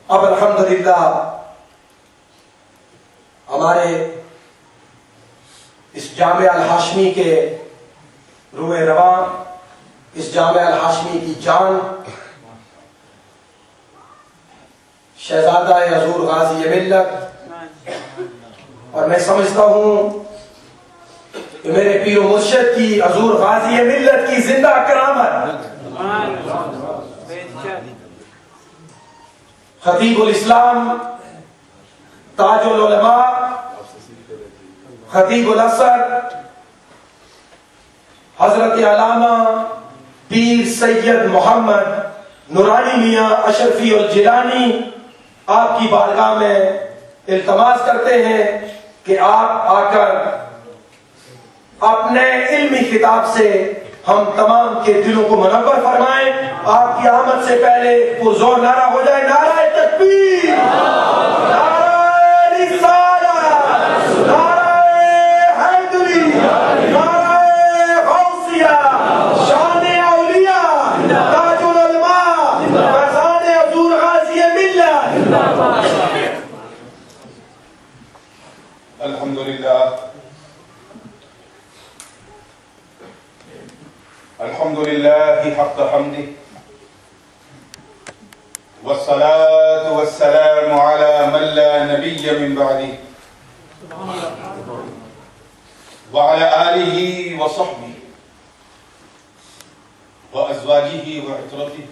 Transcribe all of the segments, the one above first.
اب الحمدللہ ہمارے اس جامعہ الہاشمی کے روح رواں، اس جامعہ الہاشمی کی جان، شہزادہ حضور غازی ملت، اور میں سمجھتا ہوں کہ میرے پیر و مرشد کی حضور غازی ملت کی زندہ کرامت خطیب الاسلام، تاج العلماء، خطیب الاسر، حضرت علامہ پیر سید محمد نورانی میاں اشرفی الجیلانی آپ کی بارگاہ میں التماس کرتے ہیں کہ آپ آ کر اپنے علمی خطاب سے ہم تمام کے دلوں کو منور فرمائیں۔ آپ کی آمد سے پہلے پرزور نعرہ ہو جائے، نعرہ تکبیر، نعرہ رسالت، نعرہ حیدری، نعرہ غوثیہ، شان اولیاء، تاج العلماء، فیضان حضور غازی ملت۔ الحمدللہ الحمدللہ حق حمدہ والصلاة والسلام على من لا نبي من بعده وعلى آله وصحبه وأزواجه وعطرته،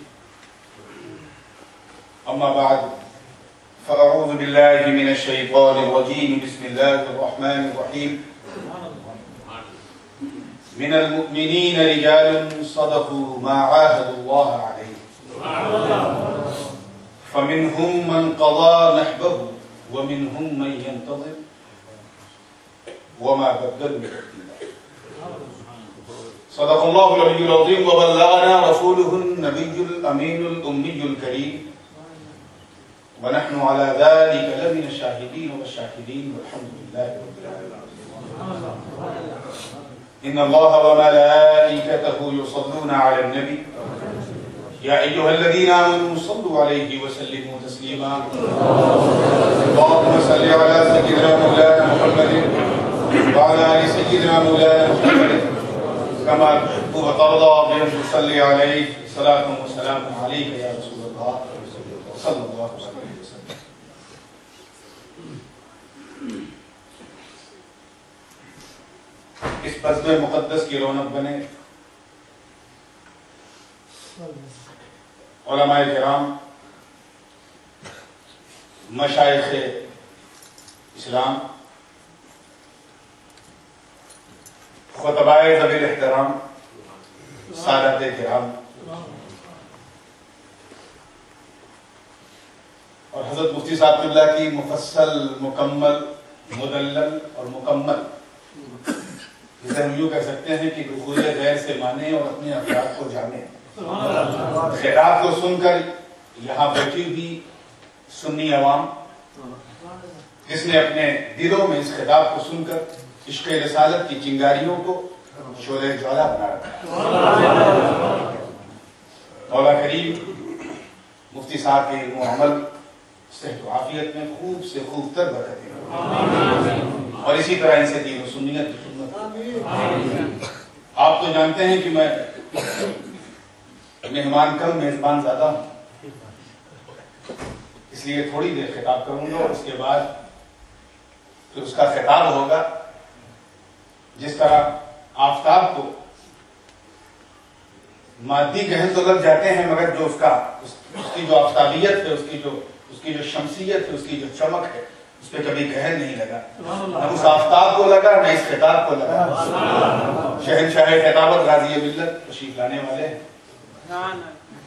أما بعد فأعوذ بالله من الشيطان الرجيم، بسم الله الرحمن الرحيم. من المؤمنين رجال صدقوا ما عاهدوا الله عليه فمنهم من قضى نحبه ومنهم من ينتظر وما بدلوا تبديلا. صدق الله العلي العظيم وبلغنا رسوله النبي الأمين الأمي الكريم، ونحن على ذلك لمن الشاهدين والشاكرين، والحمد لله رب العالمين. إن الله وملائكته يصلون على النبي يا أيها الذين آمنوا صلوا عليه وسلموا تسليما. اللهم صل على سيدنا مولانا محمد وعلى آل سيدنا مولانا محمد كما تحب وترضى بأن تصلي عليه. صلاة وسلام عليك يا رسول الله صلى الله عليه وسلم. اس بزم مقدس کی رونق بنے علماء کرام، مشائخ اسلام، خطباء ذوی الاحترام، سادات کرام، اور حضرت مفتی صاحب اللہ کی مفصل، مکمل، مدلل اور مکمل، جسے ہم یوں کہہ سکتے ہیں کہ دخول غیر سے مانے اور اپنے افراد کو جانے، خطاب کو سن کر یہاں بیٹھی ہوئی سنی عوام، جس نے اپنے دلوں میں اس خطاب کو سن کر عشق رسالت کی چنگاریوں کو شعلہ جوالا بنا رکھا. مولا کریم مفتی صاحب کے علم و عمل، صحت و عافیت میں خوب سے خوب تر برکتیں، اور اسی طرح ان سے دین و سنیت کی خدمت. آپ تو جانتے ہیں کہ میں مہمان کم میزبان زیادہ ہوں، اس لیے تھوڑی دیر خطاب کروں گا، اور اس کے بعد پھر اس کا خطاب ہوگا. جس طرح آفتاب کو مادی گہن تو لگ جاتے ہیں، مگر جو اس کی جو آفتابیت ہے، اس کی جو شمسیت ہے، اس کی جو چمک ہے، اس پہ کبھی گہن نہیں لگا. نہ اس آفتاب کو لگا، نہ اس خطاب کو لگا. شہنشاہ خطابت غازی ملت تشریف لانے والے ہیں،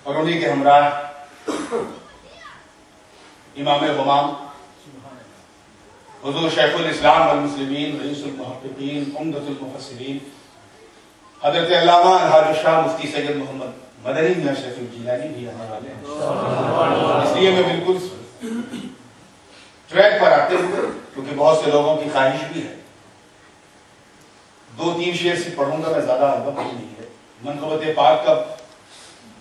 اور انہی کے ہمراہ امام غمام حضور شیخ الاسلام والمسلمین، رئیس المحققین، عمدۃ المفسرین، حضرت علامہ الحاج الشاہ مفتی سید محمد مدنی میاں اشرفی الجیلانی بھی آنے والے ہیں. اس لیے میں بالکل ٹریک پر آتے ہوئے، کیونکہ بہت سے لوگوں کی خواہش بھی ہے، 2-3 شعر سے پڑھوں گا، میں زیادہ وقت نہیں ہے. منقبت پاک کا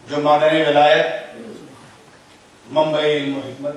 جو مادن ولایت، منبع علم و حکمت،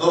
2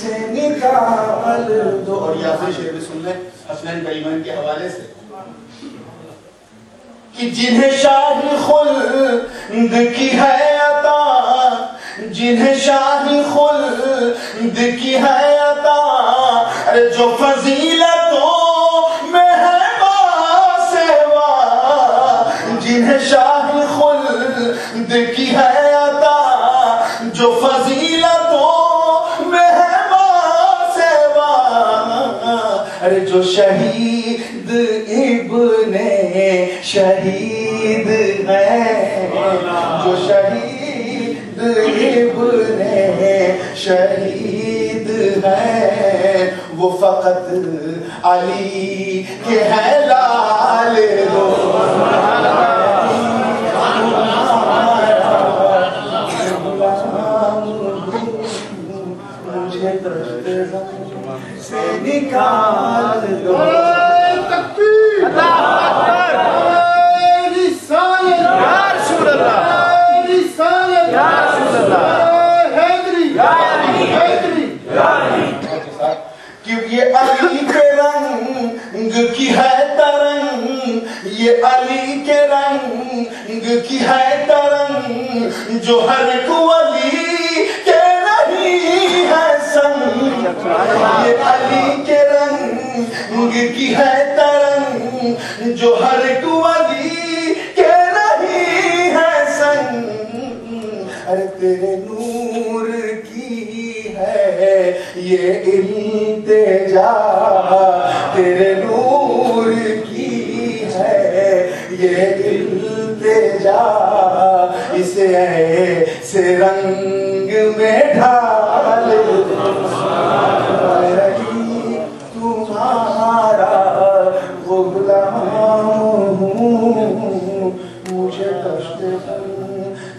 سے نکال دو. اور یہ آخری شعر بھی سن لیں حسنین کریمین کے حوالے سے کہ جنہیں شاہی خلد کی ہے عطا, جنہیں شاہی خلد کی ہے عطا, جو فضیلتوں میں ہے باسوا, جنہیں شاہی خلد کی ہے عطا, جو فضیلتوں میں ہے باسوا, جو شہید ابن شہید ہے, جو شہید ابن شہید ہے, وہ فقط علی کے ہے لال دو. مجھے درد سے نکال دو. یہ علی کے رنگ کی ہے ترنگ, یہ علی کے رنگ کی ہے ترنگ, جو ہر ولی کے نہیں ہے سنگ. یہ علی کے رنگ کی ہے ترنگ, جو ہر ولی کے نہیں ہے سنگ. ارے تیرے نور کی ہے یہ التجا, تیرے نور کی ہے یہ التجا, اسے ایسے رنگ میں ڈھال رہی تمہارا غلام ہوں, مجھے کشت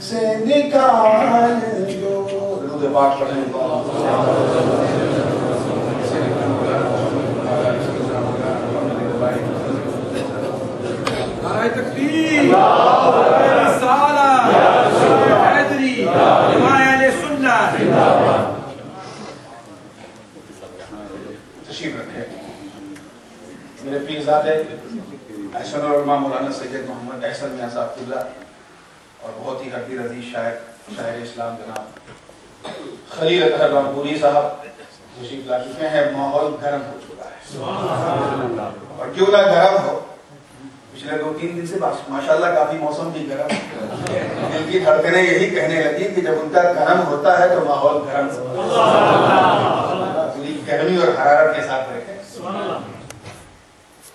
سے نکال دو. درود پاک پڑھیں. نعرہ تکبیر, رسالہ, حیدری, جماعت اہل سنت. تشریف رکھیں. میرے پیرزادے احسن العلماء مولانا سید محمد احسن میاں صاحب اللہ اور بہت ہی قدیر عزیز شاعر اسلام جناب خلیل اطہر رامپوری صاحب تشریف لا چکے ہیں. ماحول گرم ہو چکا ہے, اور کیوں نہ گرم ہو, پچھلے 2-3 دن سے ماشاءاللہ کافی موسم بھی گرم, دل کی دھڑکنیں یہی کہنے لگی کہ جب ان کا گرم ہوتا ہے تو ماحول گرم ہوتا ہے. گرمی اور حرارت کے ساتھ رکھیں.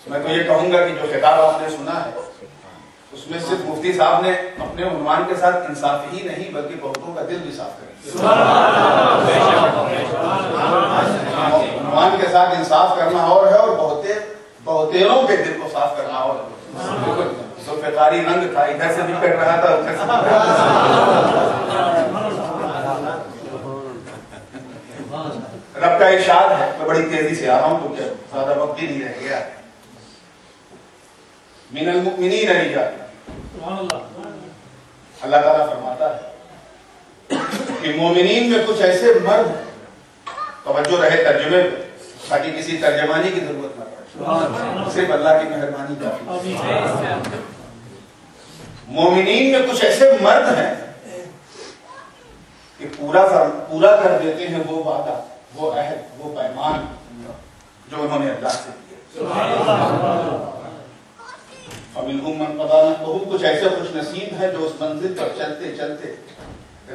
میں تو یہ کہوں گا کہ جو خطاب آپ نے سنا ہے اس میں صرف مفتی صاحب نے اپنے عنوان کے ساتھ انصاف ہی نہیں بلکہ بہتوں کا دل بھی صاف کریں. عنوان کے ساتھ انصاف کرنا اور ہے, اور بہتیروں کے دل کو صاف کرنا اور ہے. ذوالفقاری رنگ تھا, ادھر سے بھی کٹ رہا تھا, ادھر سے بھی. رب کا ارشاد ہے, میں بڑی تیزی سے آ رہا ہوں کیونکہ زیادہ وقت بھی نہیں رہ گیا. من المؤمنین رجال, اللہ تعالیٰ فرماتا ہے کہ مومنین میں کچھ ایسے مرد, توجہ رہے ترجمے پہ تاکہ کسی ترجمانی کی ضرورت نہ پڑے, صرف اللہ کی مہربانی کافی. مومنین میں کچھ ایسے مرد ہیں کہ پورا کر دیتے ہیں وہ وعدہ, وہ عہد, وہ پیمان جو انہوں نے اللہ سے کیا. فَمِنْهُمْ مَنْ قَضَىٰ نَحْبَهُ, کچھ ایسے خوش نصیب ہیں جو اس منزل پر چلتے چلتے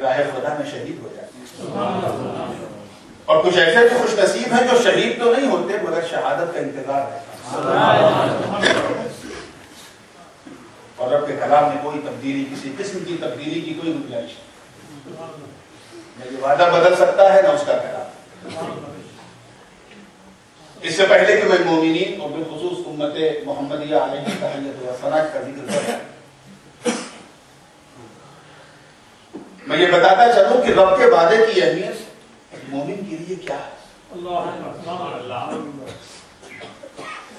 راہ خدا میں شہید ہو جاتے ہیں, اور کچھ ایسے بھی خوش نصیب ہیں جو شہید تو نہیں ہوتے مگر شہادت کا انتظار ہے. اور رب کے کلام میں کوئی تبدیلی, کسی قسم کی تبدیلی کی کوئی گنجائش نہیں. نہ یہ وعدہ بدل سکتا ہے نہ اس کا کلام. اس سے پہلے کہ میں مومنین اور بالخصوص امت محمدیہ علیہ تحیت و ثنا کا ذکر کروں, میں یہ بتاتا چلوں کہ رب کے وعدے کی اہمیت مومن کے لیے کیا ہے.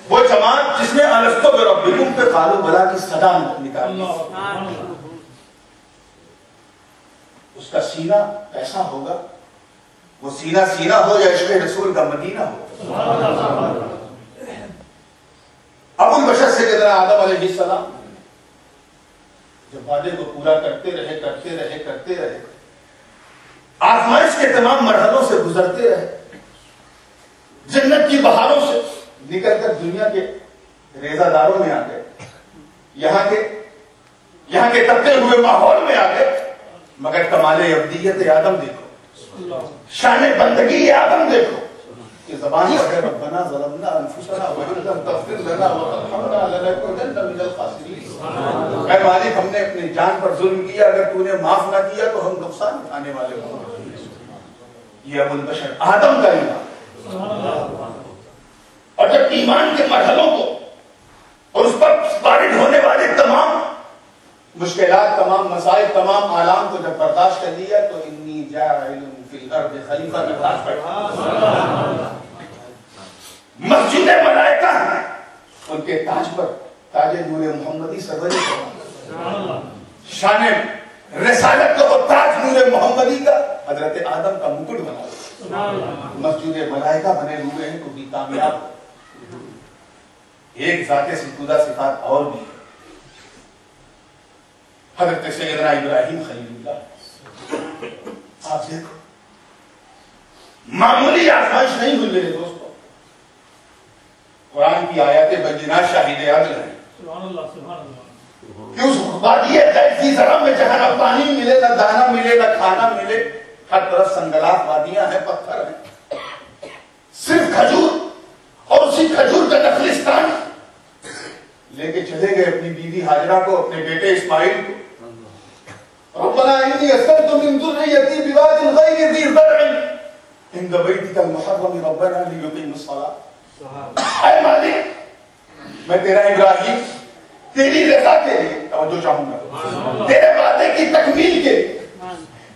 وہ جماعت جس نے الستو بربکم پہ قالوا بلا کی صدا نکالی, اس کا سینہ ایسا ہوگا وہ سینہ سینہ ہو یا عشق رسول کا مدینہ ہو. ابو البشر سیدنا آدم علیہ السلام جب وعدے کو پورا کرتے رہے آزمائش کے تمام مرحلوں سے گزرتے رہے, جنت کی بہاروں سے نکل کر دنیا کے ریزہ داروں میں آ گئے, یہاں کے تبتے ہوئے ماحول میں آ گئے, مگر کمال ابدیت آدم دیکھو, شان بندگی آدم دیکھو کہ زبان پر ربنا ظلمنا انفسنا وان لم تغفر لنا وترحمنا لنكونن من الخاسرین. اے مالک, ہم نے اپنی جان پر ظلم کیا, اگر تو نے معاف نہ کیا تو ہم نقصان اٹھانے والے ہوں گے. یہ ابو البشر آدم کا ایمان. اور جب ایمان کے مرحلوں کو اور اس پر وارد ہونے والے تمام مشکلات, تمام مسائل, تمام آلام کو جب برداشت کر لیا تو انی جاعل فی الارض خلیفہ میں بات پڑا. مسجد ملائکہ ہیں, ان کے تاج پر تاج نور محمدی سروری کرنا, شان رسالت کو تاج نور محمدی کا حضرت آدم کا مکٹ بنا. مسجد ملائکہ بنے ہوئے ہیں تو بھی کامیاب. ایک ذات ستودہ صفات اور بھی, حضرت سیدنا ابراہیم خلیل اللہ. آپ دیکھو, معمولی آزمائش نہیں ہوئی میرے دوستوں, قرآن کی آیات بینات شاہد عدل ہیں کہ اس وادی غیر زرع میں جہاں نہ پانی ملے, نہ دانا ملے, نہ کھانا ملے, ہر طرف سنگلاخ وادیاں ہیں, پتھر ہیں, صرف کھجور اور اسی کھجور کا نخلستان لے کے چلے گئے اپنی بیوی ہاجرہ کو, اپنے بیٹے اسماعیل کو. ربنا انی اسکنت من ذریتی بواد غیر ذی زرع عند بیتک المحرم ربنا لیقیموا الصلاۃ. اے مالک, میں تیرا ابراہیم تیری رضا کے لیے توجہ چاہوں گا, تیرے وعدے کی تکمیل کے لیے,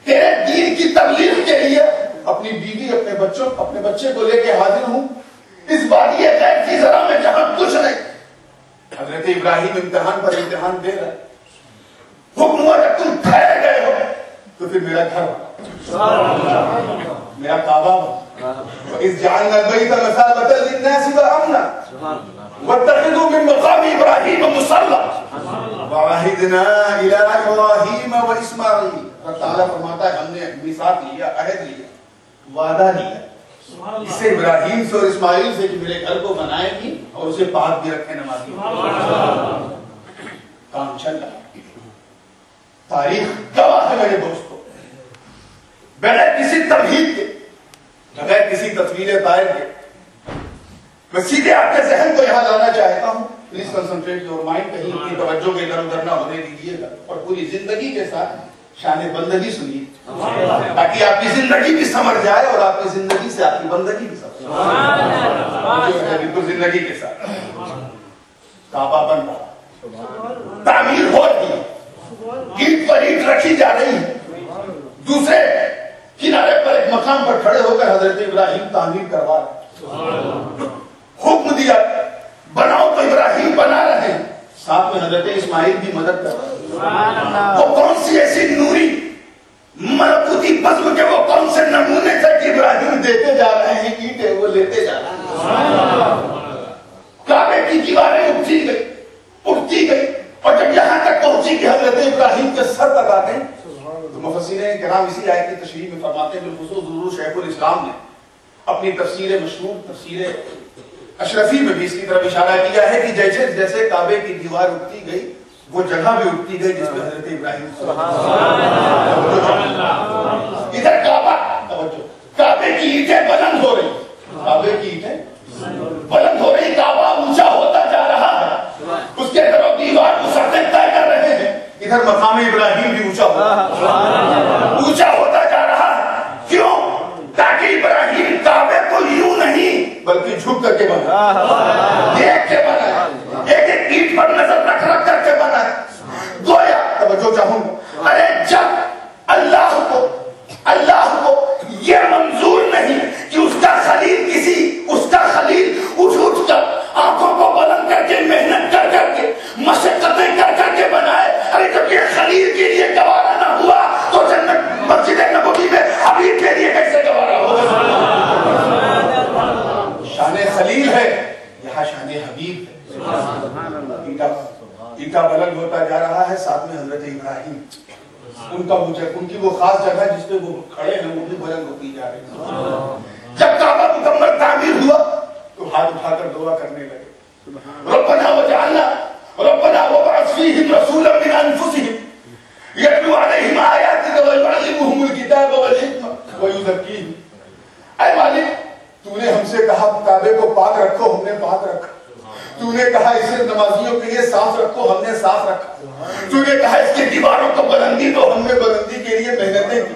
تیرے دین کی تبلیغ کے لیے اپنی بیوی, اپنے بچے کو لے کے حاضر ہوں اس وادی غیر ذی زرع میں جہاں کچھ نہیں. حضرت ابراہیم امتحان پر امتحان دے رہے, حکم ہوا کہ تم ٹھہر گئے ہو تو پھر میرا گھر بنا, میرا کعبہ بنا. وَإِذْ جَعَلْنَا الْبَيْتَ مَثَابَةً لِلنَّاسِ وَأَمْنًا وَاتَّخِذُوا مِن مَّقَامِ إِبْرَاهِيمَ مُصَلًّى وَعَهِدْنَا إِلَىٰ إِبْرَاهِيمَ وَإِسْمَاعِيلَ. اللہ تعالیٰ فرماتا ہے ہم نے میثاق لیا, عہد لیا, وعدہ لیا اس سے ابراہیم سے اور اسماعیل سے کہ میرے گھر کو بنائیں گی اور اسے پاک بھی رکھے نمازی. کام چل رہا, تاریخ گواہ ہے میرے دوستوں. بغیر کسی تمہید کے, بغیر کسی تصویر طائر کے, میں سیدھے آپ کے ذہن کو یہاں لانا چاہتا ہوں. پلیز کنسنٹریٹ یور مائنڈ, کہیں اپنی توجہ کے ادھر ادھر نہ ہونے دیجیے گا, اور پوری زندگی کے ساتھ شان بندگی سنیے تاکہ آپ کی زندگی بھی سمجھ جائے اور آپ کی زندگی سے آپ کی بندگی بھی سمجھ جائے. بالکل زندگی کے ساتھ کعبہ بن رہا, تعمیر ہو رہی ہے, اینٹ پر اینٹ رکھی جا رہی ہے. دوسرے کنارے پر ایک مقام پر کھڑے ہو کر حضرت ابراہیم تعمیر کروا رہے, حکم دیا بناؤ تو ابراہیم بنا رہے ہیں, ساتھ میں حضرت اسماعیل بھی مدد کر رہے ہیں. وہ کون سی ایسی نوری ملکوتی بزم کے وہ کون سے نمونے تھے کہ ابراہیم دیتے جا رہے ہیں, اینٹیں وہ لیتے جا رہے ہیں. کعبے کی دیواریں اٹھتی گئی اور جب یہاں تک پہنچی کہ حضرت ابراہیم کے سر تک آ گئے تو مفسرین کرام اسی آیت کی تشریح میں فرماتے ہیں, بالخصوص حضور شیخ الاسلام نے اپنی تفسیر مشہور تفسیر اشرفی میں بھی اس کی طرف اشارہ کیا ہے کہ جیسے کعبے کی دیوار اٹھتی گئی وہ جگہ بھی اٹھتی گئی جس میں حضرت ابراہیم ادھر کعبہ, کعبے کی اینٹیں بلند ہو رہی, کعبے کی اینٹیں بلند ہو رہی, کعبہ اونچا ہوتا جا رہا ہے, اس کے در و دیوار کو سطح طے کر رہے ہیں. ادھر مقام ابراہیم بھی اونچا ہوتا جا رہا ہے. کیوں؟ تاکہ ابراہیم کعبے کو یوں نہیں بلکہ جھک کر کے بنا, دیکھ کے بنا, ایک ایک اینٹ پر نظر رکھ کر کے بنا. گویا توجہ چاہوں گا, ارے جب اللہ کو یہ منظور نہیں کہ اس کا خلیل اٹھ کر آنکھوں کو بلند کر کے محنت کر کے مشقتیں کر کے بنائے, ارے جب یہ خلیل کے لیے گوارا نہ ہوا تو جنت مسجد نبوی میں حبیب کے لیے کیسے گوارا ہوگا؟ حبیب ہے. اینٹا بلند ہوتا جا رہا ہے، ساتھ میں حضرت ابراہیم، ان کی وہ خاص جگہ جس پہ وہ کھڑے ہیں وہ بھی بلند ہوتی جا رہی ہے. جب کعبہ مکمل تعمیر ہوا تو ہاتھ اٹھا کر دعا کرنے لگے، ربنا وجعلنا ربنا وابعث فیہم رسولا من انفسہم یتلو علیہم آیاتک ویعلمہم الکتاب والحکمہ ویزکیہم. اے مالک، تو نے ہم سے کہا کعبے کو پاک رکھو، ہم نے پاک رکھا. تو نے کہا اسے نمازیوں کے لیے صاف رکھو، ہم نے صاف رکھا. تو نے کہا اس کی دیواروں کو بلندی دو، ہم نے بلندی کے لیے محنتیں کی.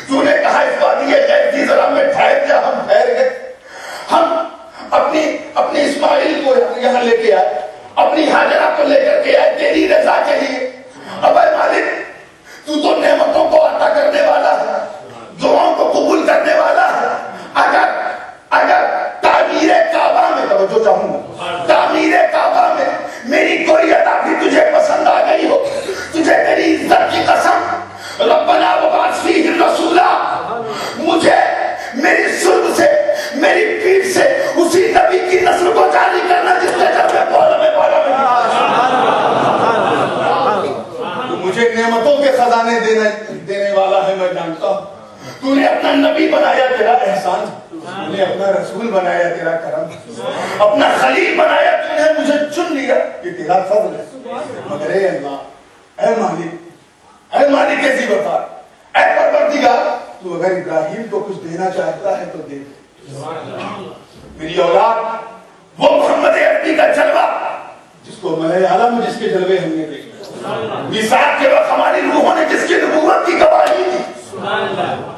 تو نے کہا اس وادی غیب کی ذرا میں ٹھہر جا، ہم ٹھہر گئے. ہم اپنی اسماعیل کو یہاں لے کے آئے، اپنی ہاجرہ کو لے کر کے آئے تیری رضا کے لیے. اب اے مالک، تو نعمتوں کو عطا کرنے والا ہے، دعاؤں کو قبول کرنے والا ہے. اگر تعمیر کعبہ میں، توجہ چاہوں گا، تعمیر کعبہ میں میری کوئی عطا بھی تجھے پسند آ گئی ہو، تجھے میری عزت کی قسم، ربنا وابعث فیہم رسولا، مجھے میری سلب سے، میری پیٹھ سے اسی نبی کی نسل کو جاری کرنا جس نے جب میں بولا مجھے نعمتوں کے خزانے دینے والا ہے. میں جانتا ہوں تو نے اپنا نبی بنایا، تیرا احسان. تو نے اپنا رسول بنایا، تیرا کرم. اپنا خلیل بنایا، تو نے مجھے چن لیا، یہ تیرا فضل ہے. مگر اے اللہ، اے مالک ذی وفا، اے پروردگار، تو اگر ابراہیم کو کچھ دینا چاہتا ہے تو دے. میری اولاد وہ محمد عربی کا جلوہ جس کو ملائے اعلیٰ میں جس کے جلوے ہم نے دیکھے، میثاق کے وقت ہماری روحوں نے جس کی نبوت کی گواہی دی،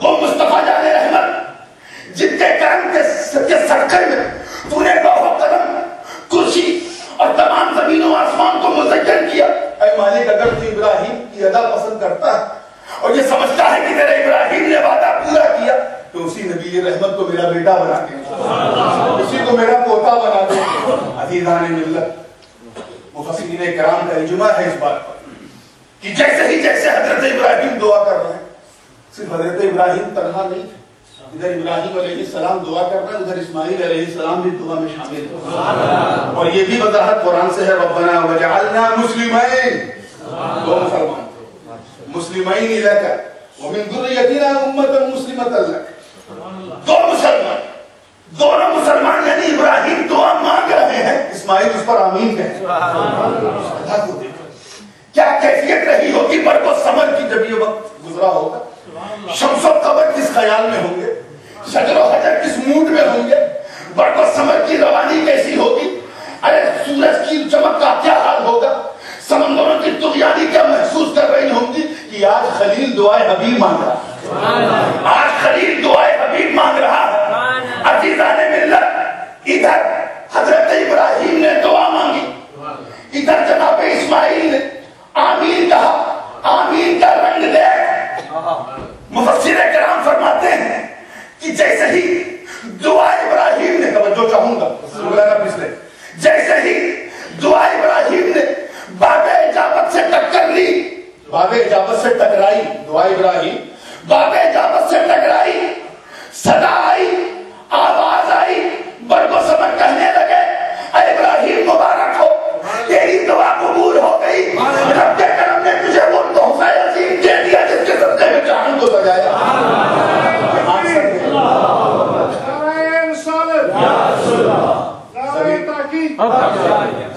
وہ مصطفیٰ جان رحمت جن کے کرم کے صدقے میں تو نے لوح و قلم، کرسی اور تمام زمین و آسمان کو مزین کیا. اے مالک، اگر تو ابراہیم کی ادا پسند کرتا ہے اور یہ سمجھتا ہے کہ تیرے ابراہیم نے وعدہ پورا کیا، تو اسی نبی رحمت کو میرا بیٹا بنا دے، اسی کو میرا پوتا بنا دے. عزیزان ملت، مفسرین کرام کا اجماع ہے اس بات پر کہ جیسے حضرت ابراہیم دعا کر رہے ہیں، صرف حضرت ابراہیم تنہا نہیں تھے. ادھر ابراہیم علیہ السلام دعا کر رہے ہیں، ادھر اسماعیل علیہ السلام بھی دعا میں شامل ہے. اور یہ بھی وضاحت قرآن سے ہے، ربنا وجعلنا مسلمین، دو مسلمان تھے، مسلمین لک ومن ذریتنا امۃ مسلمۃ لک. دو مسلمان، دونوں مسلمان، یعنی ابراہیم دعا مانگ رہے ہیں، اسماعیل اس پر آمین کہتے ہیں. کیا کیفیت رہی ہوگی برق و ثمر کی جب یہ وقت گزرا ہوگا؟ شمس و قمر کس خیال میں ہوں گے، شجر و حجر کس موڈ میں ہوں گے، برق و ثمر کی روانی کیسی ہوگی، ارے سورج کی چمک کا کیا حال ہوگا، سمندروں کی طغیانی کیا محسوس کر رہی ہوں گی کہ آج خلیل دعائے حبیب مانگ رہا ہے، آج خلیل دعائے حبیب مانگ رہا ہے. عزیزان ملت، ادھر حضرت ابراہیم نے دعا مانگی، ادھر جناب اسماعیل نے آمین کہا. آمین کا رنگ دیکھ، مفسر کرام فرماتے ہیں کہ جیسے ہی دعا ابراہیم نے، توجہ چاہوں گا، جیسے ہی دعا ابراہیم نے باب اجابت سے ٹکر لی، باب اجابت سے ٹکرائی، دعا ابراہیم باب اجابت سے ٹکرائی، صدا آئی، آواز آئی، برق و ثمر کہنے لگے اے ابراہیم مبارک ہو، تیری دعا قبول ہو گئی، رب کے کرم نے تجھے وہ تحفہ عظیم دے دیا جس کے صدقے میں جہان کو سجایا.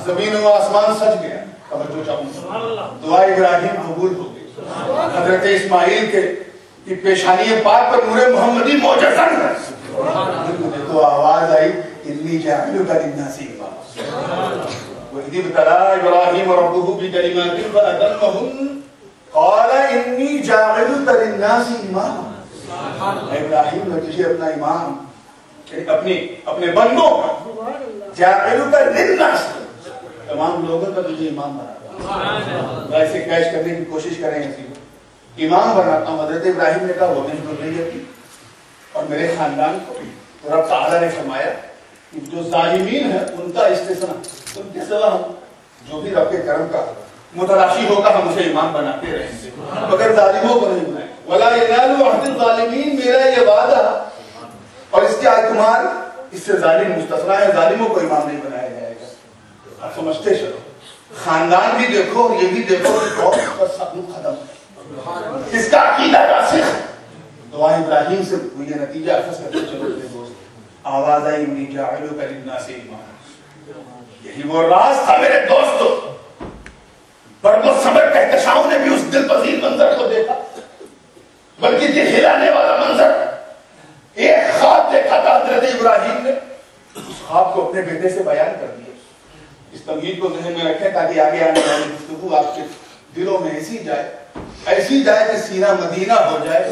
زمین و آسمان سج گیا. توجہ چاہوں، دعا ابراہیم قبول ہو گئی. حضرت اسماعیل کے پیشانی پاک پر نور محمدی معجزن ہے. تو آواز آئی انی جاعلک للناس اماما وَإِذِ ابْتَلَىٰ إِبْرَاهِيمَ رَبُّهُ بِكَلِمَاتٍ فَأَتَمَّهُنَّ قَالَ إِنِّي جَاعِلُكَ لِلنَّاسِ إِمَامًا. اے ابراہیم، میں تجھے اپنا امام، اپنے بندوں کا، جَاعِلُكَ لِلنَّاسِ، تمام لوگوں کا تجھے امام بناتا. ایسے کیش کرنے کی کوشش کریں گے، امام بناتا ہوں. حضرت ابراہیم نے کہا وہ من ذریتی اور میرے خاندان کو. رب تعالیٰ نے فرمایا کہ جو ظالمین ہیں ان کا استثناء، ان کے سوا ہم جو بھی رب کے کرم کا متلاشی ہوگا ہم اسے امام بناتے رہیں گے، مگر ظالموں کو نہیں بنائیں. وَلَا يَنَالُ عَهْدِ الظَّالِمِينَ، میرا یہ وعدہ اور اس کے اعتماد، اس سے ظالم مستثنیٰ ہے، ظالموں کو امام نہیں بنایا جائے گا. آپ سمجھتے چلو خاندان بھی دیکھو اور یہ بھی دیکھو کہ کون اس کا سب ختم ہے، اس کا عقیدہ راسخ ہے۔ دعا ابراہیم سے یہ نتیجہ اخذ کرتے چلو میرے دوست، آواز آئی انی جاعلک للناس اماما، یہی وہ راز تھا میرے دوستو۔ برگ و ثمر کہکشاؤں نے بھی اس دل پذیر منظر کو دیکھا، بلکہ دل ہلانے والا منظر، ایک خواب دیکھا تھا حضرت ابراہیم نے، اس خواب کو اپنے بیٹے سے بیان کر دیا۔ اس تمہید کو ذہن میں رکھیں تاکہ آگے آنے والی گفتگو آپ کے دلوں میں ایسی جائے کہ سینہ مدینہ ہو جائے،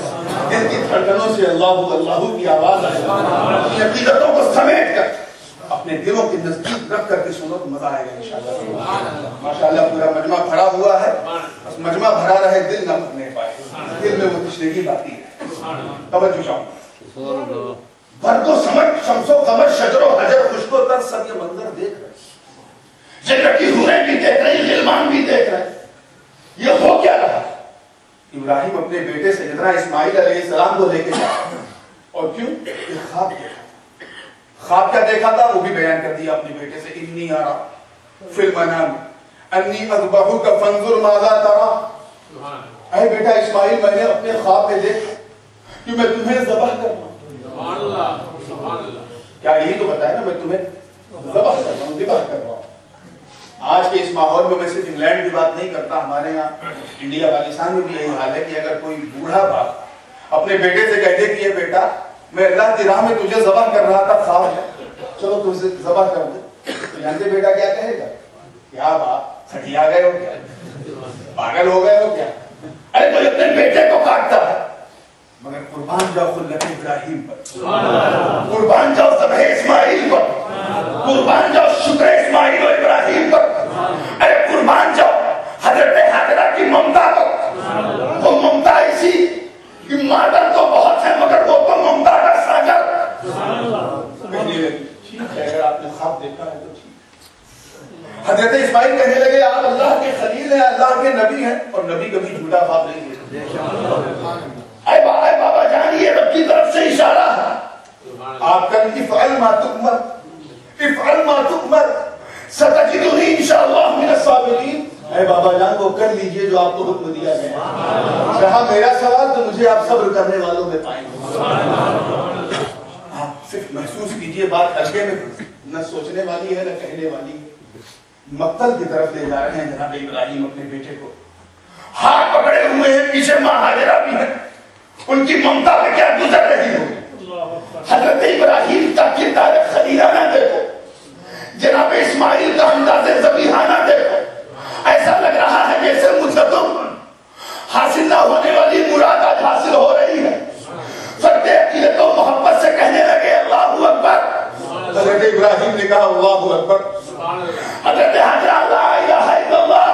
دل کی دھڑکنوں سے اللہ اللہ کی آواز آئے، اپنی عقیدتوں کو سمیٹ کر اپنے دلوں کے نزدیک رکھ کر کے سنو تو مزہ آئے گا انشاءاللہ۔ ماشاءاللہ پورا مجمع بھرا ہوا ہے، بس مجمع بھرا رہے دل نہ بھرنے پائے، دل میں وہ تشنگی باقی ہے۔ توجہ چاہوں، برگ و ثمر، شمس و قمر، شجر و حجر، خشک و تر، سب یہ منظر دیکھ رہے، جنت کی حوریں بھی دیکھ رہے، غلمان بھی دیکھ رہے، یہ ہو کیا رہا؟ ابراہیم اپنے بیٹے سیدنا اسماعیل علیہ السلام کو لے کے جا، اور کیوں؟ یہ خواب دیکھا۔ خواب کیا دیکھا تھا وہ بھی بیان کر دیا اپنے بیٹے سے، انی ارا فی المنام انی اذبحک فانظر ماذا تری، اے بیٹا اسماعیل میں نے اپنے خواب میں دیکھا کہ میں تمہیں ذبح کر رہا ہوں۔ کیا یہی تو بتایا نا، میں تمہیں ذبح کر رہا ہوں، ذبح کر رہا ہوں۔ آج کے اس ماحول میں صرف انگلینڈ کی بات نہیں کرتا، ہمارے یہاں انڈیا پاکستان میں بھی یہی حال ہے کہ اگر کوئی بوڑھا باپ اپنے بیٹے سے کہہ دے کہ یہ بیٹا میں اللہ کی راہ میں تجھے ذبح کر رہا تھا، خواب ہے، چلو تجھے ذبح کر دے، تو جانتے بیٹا کیا کہے گا؟ کیا باپ سٹیا گئے ہو کیا، پاگل ہو گئے ہو کیا، ارے کوئی اپنے بیٹے کو کاٹتا ہے، مگر قربان جاؤ خلت ابراہیم پر، قربان جاؤ ذبح اسماعیل پر، قربان جاؤ شکر اسماعیل و ابراہیم پر، ارے قربان جاؤ حضرت حاجرہ کی ممتا پر، وہ ممتا ایسی کہ مادر تو بہت ہے مگر وہ تو ممتا کا ساجر۔ ٹھیک ہے اگر آپ نے خواب دیکھا ہے تو ٹھیک۔ حضرت اسماعیل کہنے لگے آپ اللہ کے خلیل ہیں، اللہ کے نبی ہیں، اور نبی کبھی جھوٹا خواب نہیں دیکھتے۔ اے بابا جان یہ رب کی طرف سے اشارہ ہے، آپ کل افعل ما تؤمر، افعل ما تؤمر ستجدنی انشاءاللہ من الصابرین، اے بابا جان وہ کر لیجئے جو آپ کو حکم دیا گیا، رہا میرا سوال تو مجھے آپ صبر کرنے والوں میں پائیں گے۔ آپ صرف محسوس کیجئے بات ہلکے میں نہ سوچنے والی ہے نہ کہنے والی ہے، مقتل کی طرف لے جا رہے ہیں جناب ابراہیم اپنے بیٹے کو، ہاتھ پکڑے ہوئے ہیں، پیچھے ماں ہاجرہ بھی ہے، ان کی ممتا میں کیا گزر رہی ہو۔ حضرت ابراہیم کا کردار خلیلانہ دیکھو، جناب اسماعیل کا انداز ذبیحانہ دیکھو، ایسا لگ رہا ہے جیسے مدتوں حاصل نہ ہونے والی مراد آج حاصل ہو رہی ہے۔ فرد عقیدت و محبت سے کہنے لگے اللہ اکبر، حضرت ابراہیم نے کہا اللہ اکبر، حضرت حاجرہ لا الہ الا اللہ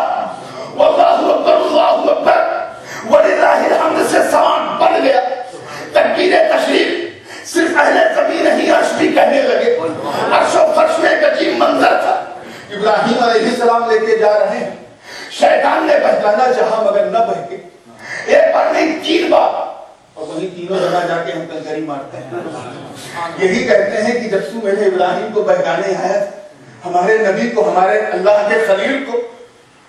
واللہ اکبر اللہ اکبر وللہ الحمد سے سوان بن گیا۔ تکبیر تشریف صرف اہل زمین نہیں عرش بھی کہنے لگے، عرش و فرش میں ایک عجیب منظر تھا، ابراہیم علیہ السلام لے کے جا رہے ہیں، شیطان نے بہکانا چاہا مگر نہ بہکے، ایک بار نہیں 3 بار، اور وہی تینوں جگہ جا کے ہم کنکری مارتے ہیں۔ یہی کہتے ہیں کہ جب تو میرے ابراہیم کو بہکانے آیا ہمارے نبی کو، ہمارے اللہ کے خلیل کو،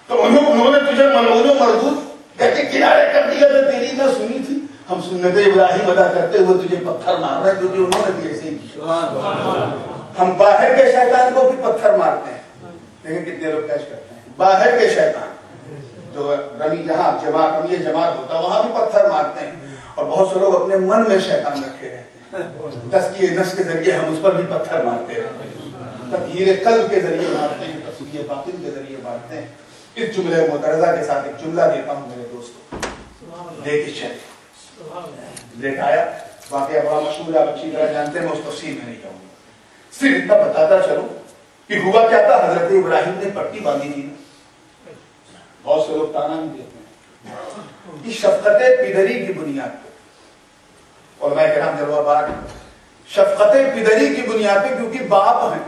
تو انہوں نے تجھے ملعون و مردود کہتے کنارے کر دیا، تو تیری نہ سنی تھی، ہم سنت ابراہیم ادا کرتے ہوئے تجھے پتھر مار رہے ہیں کیونکہ انہوں نے بھی ایسے ہی کیا۔ ہم باہر کے شیطان کو بھی پتھر مارتے ہیں، لیکن کتنے لوگ کیش کرتے ہیں، باہر کے شیطان جو رمی جہاں رمی جماعت ہوتا وہاں بھی پتھر مارتے ہیں، اور بہت سے لوگ اپنے من میں شیطان رکھے رہتے ہیں، تزکیہ نفس کے ذریعے ہم اس پر بھی پتھر مارتے ہیں، تطہیر قلب کے ذریعے مارتے ہیں، تزکیہ باطن کے ذریعے مارتے ہیں۔ اس جملے معترضہ کے ساتھ ایک جملہ دیتا ہوں میرے دوستوں، دیکھ چلے لیٹ آیا، واقعہ بڑا مشہور ہے، آپ اچھی طرح جانتے ہیں، میں اس تفصیل میں نہیں جاؤں گا، صرف اتنا بتاتا چلوں کہ ہوا کیا تھا۔ حضرت ابراہیم نے پٹی باندھی تھی، بہت سے لوگ تانا بھی دیتے ہیں کہ شفقت پدری کی بنیاد پہ، علماء کرام جلوہ بار شفقت پدری کی بنیاد پہ، کیونکہ باپ ہیں،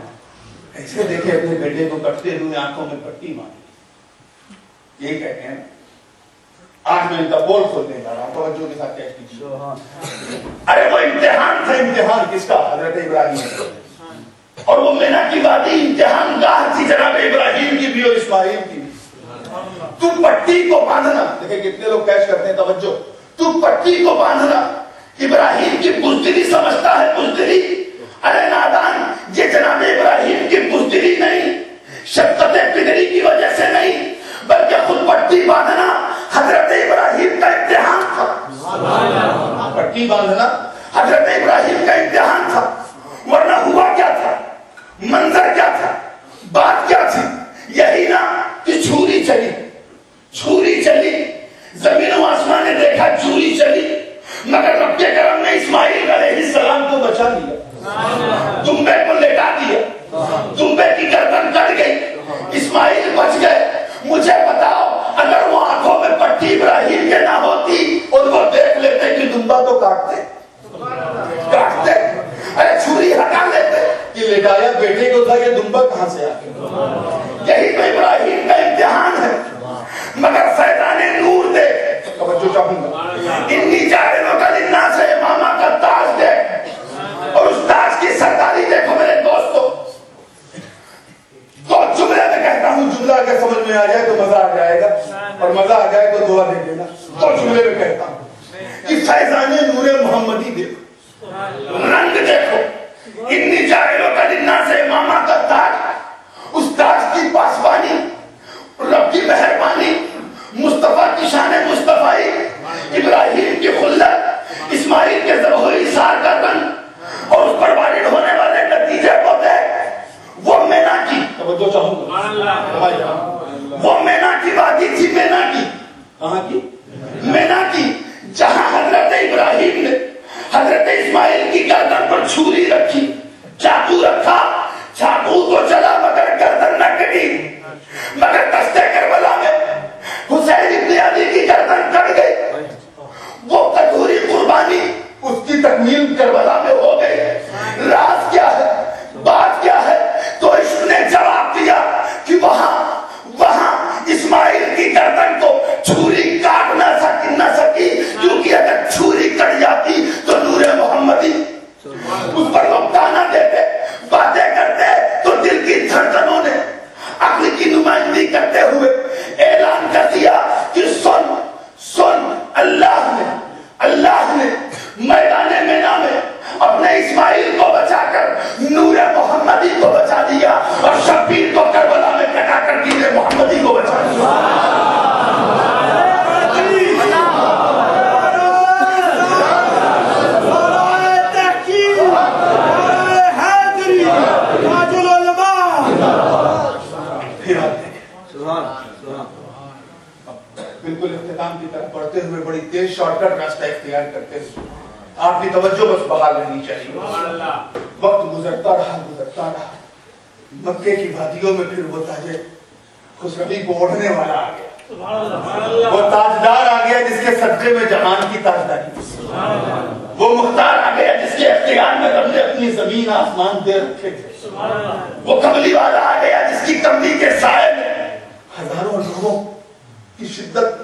ایسے دیکھے اپنے بیٹے کو کٹتے ہوئے آنکھوں میں پٹی باندھی، یہی کہتے ہیں 8 منٹ کا بول کھولنے جا رہا ہوں، توجہ کے ساتھ کیش کیجیے۔ ارے وہ امتحان تھا، امتحان کس کا؟ حضرت ابراہیم، اور وہ مینا کی وادی امتحان گاہ تھی جناب ابراہیم ابراہیم کی بھی اور اسماعیل کی بھی. تو پٹی کو باندھنا, دیکھیں کتنے لوگ کیش کرتے ہیں, توجہ, تو پٹی کو باندھنا ابراہیم کی بزدلی سمجھتا ہے, بزدلی. ارے نادان, یہ جناب ابراہیم کی بزدلی نہیں, شفقت پدری کی وجہ سے نہیں, بلکہ خود پٹی باندھنا حضرت ابراہیم کا امتحان تھا. پٹی باندھنا حضرت ابراہیم کا امتحان تھا. ورنہ ہوا کیا تھا, منظر کیا تھا, بات کیا تھی؟ یہی نا کہ چھری چلی, چھری چلی, زمین و آسمان نے دیکھا چھری چلی, مگر رب کے کرم نے اسماعیل علیہ السلام کو بچا لیا, دمبے کو لٹا دیا, دمبے کی گردن کٹ گئی, اسماعیل بچ گئے. مجھے بتاؤ, اگر وہ آنکھوں میں پٹی ابراہیم کے نہ ہوتی اور وہ دیکھ لیتے کہ دمبا تو کاٹتے, کاٹتے, ارے چھری ہٹا لیتے کہ لٹایا بیٹے کو تھا, یہ دمبا کہاں سے آ گیا؟ یہی تو ابراہیم کا امتحان ہے. مگر فیضان نور دے, توجہ چاہوں گا, انی جاہلوں کا للناس ہے, امامہ کا تاج دے, اور اس تاج کی سرداری دیکھو میرے دوستو. دو جملے میں کہتا ہوں, جملہ اگر سمجھ میں آ جائے تو مزہ آ جائے گا, اور مزہ آ جائے تو دعا دے دینا. دو جملے میں کہتا ہوں کہ فیضان نور محمدی دیکھو, رنگ دیکھو, انی جاہلوں کا للناس ہے, امامہ کا تاج, اس تاج کی پاسبانی, رب کی مہربانی, مصطفیٰ کی شان مصطفی, ابراہیم کی خلت, اسماعیل کے ذبح و ایثار کا رنگ, اور اس پر وارد ہونے والے نتیجے کو دیکھ. وہ مینا کی, توجہ چاہوں گا, وہ مینا کی وادی تھی, مینا کی, کہاں کی؟ مینا کی, جہاں حضرت ابراہیم نے حضرت اسماعیل کی گردن پر چھری رکھی, چاقو رکھا, چاقو تو چلا مگر گردن نہ کٹی. مگر دشت کربلا میں حسین ابن علی کی گردن کٹ گئی. وہ کدوری قربانی اس کی تکمیل کربلا میں ہو گئی. راز کیا ہے, بات کیا ہے؟ تو عشق نے جواب دیا کہ وہاں اسماعیل کی گردن کو چھری کاٹ نہ سکی, کیونکہ اگر چھری کٹ جاتی تو نور محمدی اس پر لوگ تانا دیتے, باتیں کرتے, تو دل کی دھڑکنوں نے عقل کی نمائندگی کرتے ہوئے اعلان کر دیا کہ سن سن, اللہ نے میدان مینا میں اپنے اسماعیل کو بچا کر نور محمدی کو بچا دیا, اور شبیر کو کربلا میں کٹا کر نور محمدی کو بچا دیا. بالکل اختتام کی طرف بڑھتے ہوئے بڑی تیز شارٹ کٹ راستہ اختیار کرتے ہوئے آپ کی توجہ بس بحال رہنی چاہیے. وقت گزرتا رہا, مکے کی وادیوں میں پھر وہ تاج خسروی کو اوڑھنے والا آ گیا, وہ تاجدار آ گیا جس کے صدقے میں جہان کی تاجداری, وہ مختار آ گیا جس کے اختیار میں رب نے اپنی زمین آسمان دے رکھے تھے, وہ کملی والا آ گیا جس کی کملی کے سائے میں ہزاروں لوگوں کی شدت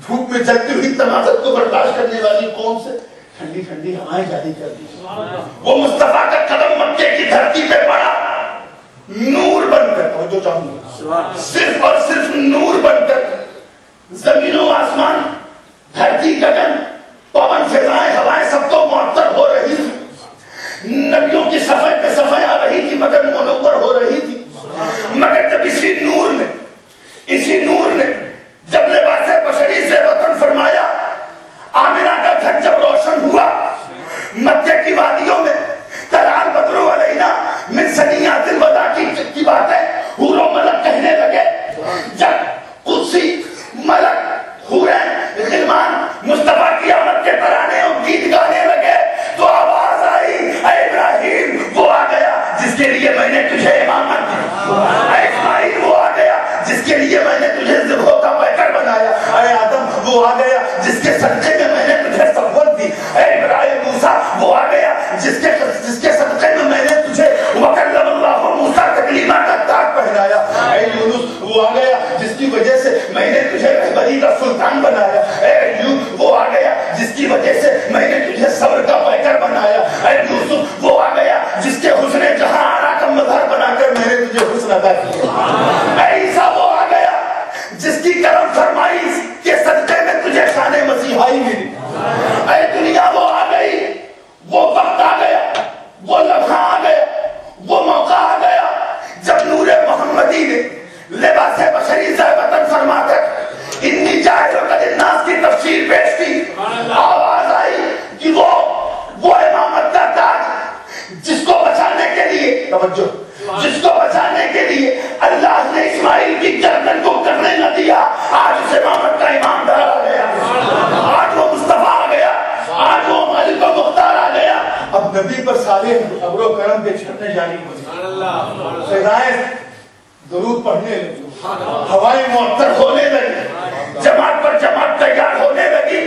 دھوپ میں جلتی ہوئی تنازع کو برداشت کرنے والی قوم سے ٹھنڈی ٹھنڈی ہوائیں جاری کر دی. وہ مصطفیٰ کا قدم مکے کی دھرتی پہ پڑا, نور بن کر, توجہ چاہوں گا, صرف اور صرف نور بن کر. زمین و آسمان, دھرتی گگن, پون فضائیں, ہوائیں سب تو معطر ہو رہی تھی, نبیوں کی صفحے پہ صفحے آ رہی تھی مگر منور ہو رہی تھی. مگر جب اسی نور نے جب لباس بشری سے وطن فرمایا, آمنہ کا گھر جب روشن ہوا, مکے کی وادیوں میں تلال بدرو علینا من سنیات الوداع کی باتیں حور و ملک کہنے لگے. جب قدسی ملک حوریں غلمان مصطفیٰ کی آمد کے ترانے اور گیت گانے لگے تو آواز آئی, اے ابراہیم وہ آ گیا جس کے لیے میں نے جاری ہو جائیں، فضائیں درود پڑھنے لگی، ہوائیں معطر ہونے لگی، جماعت پر جماعت تیار ہونے لگی،